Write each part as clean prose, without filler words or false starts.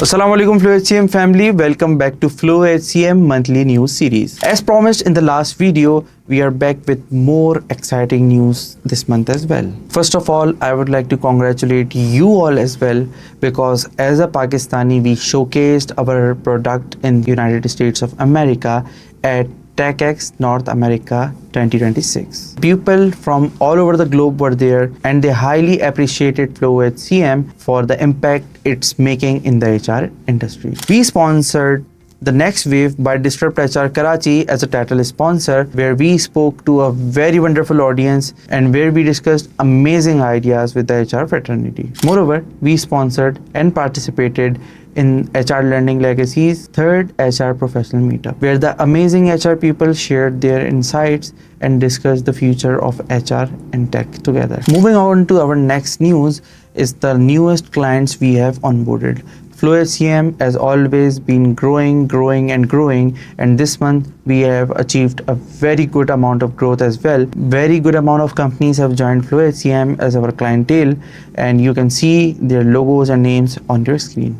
Assalamu alaikum FlowHCM family, welcome back to FlowHCM monthly news series. As promised in the last video, we are back with more exciting news this month as well. First of all, I would like to congratulate you all as well, because as a Pakistani, we showcased our product in the United States of America at TechX North America 2026. People from all over the globe were there and they highly appreciated FlowHCM for the impact it's making in the HR industry. We sponsored the next wave by Disrupt HR Karachi as a title sponsor, where we spoke to a very wonderful audience and where we discussed amazing ideas with the HR fraternity. Moreover, we sponsored and participated in HR Learning Legacy's third HR professional meetup, where the amazing HR people shared their insights and discussed the future of HR and tech together. Moving on to our next news is the newest clients we have onboarded. FlowHCM has always been growing, and this month we have achieved a very good amount of growth as well. Very good amount of companies have joined FlowHCM as our clientele, and you can see their logos and names on your screen.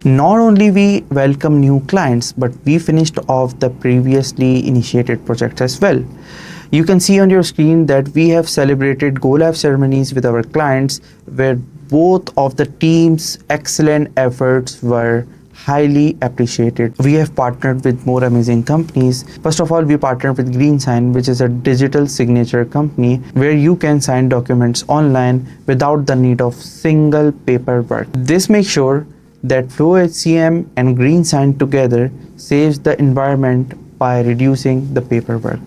Not only we welcome new clients, but we finished off the previously initiated projects as well. You can see on your screen that we have celebrated go live ceremonies with our clients, where both of the team's excellent efforts were highly appreciated. We have partnered with more amazing companies. First of all, we partnered with GreenSign, which is a digital signature company where you can sign documents online without the need of single paperwork. This makes sure that FlowHCM and GreenSign together saves the environment by reducing the paperwork.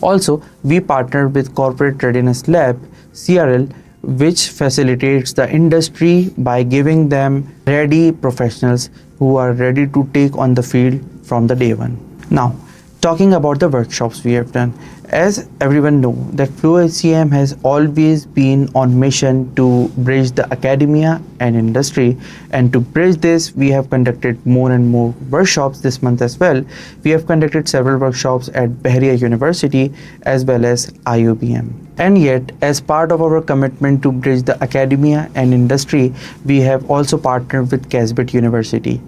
Also, we partnered with Corporate Readiness Lab, CRL, which facilitates the industry by giving them ready professionals who are ready to take on the field from the day one. Now, talking about the workshops we have done. As everyone knows that FlowHCM has always been on mission to bridge the academia and industry, and to bridge this we have conducted more and more workshops this month as well. We have conducted several workshops at Bahria University as well as IUBM. And yet, as part of our commitment to bridge the academia and industry, we have also partnered with Casbit University.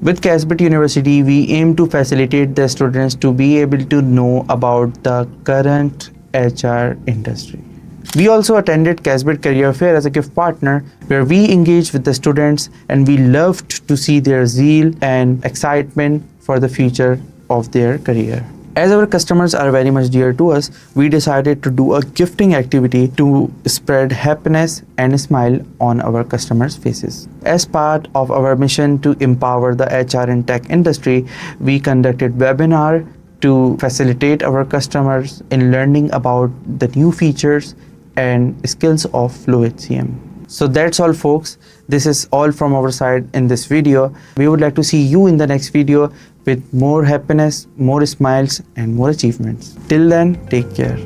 With Casbit University, we aim to facilitate the students to be able to know about the current HR industry. We also attended Casbit Career Fair as a gift partner, where we engaged with the students and we loved to see their zeal and excitement for the future of their career. As our customers are very much dear to us, we decided to do a gifting activity to spread happiness and smile on our customers' faces. As part of our mission to empower the HR and tech industry, we conducted webinar to facilitate our customers in learning about the new features and skills of FlowHCM. So that's all, folks. This is all from our side in this video. We would like to see you in the next video with more happiness, more smiles, and more achievements. Till then, take care.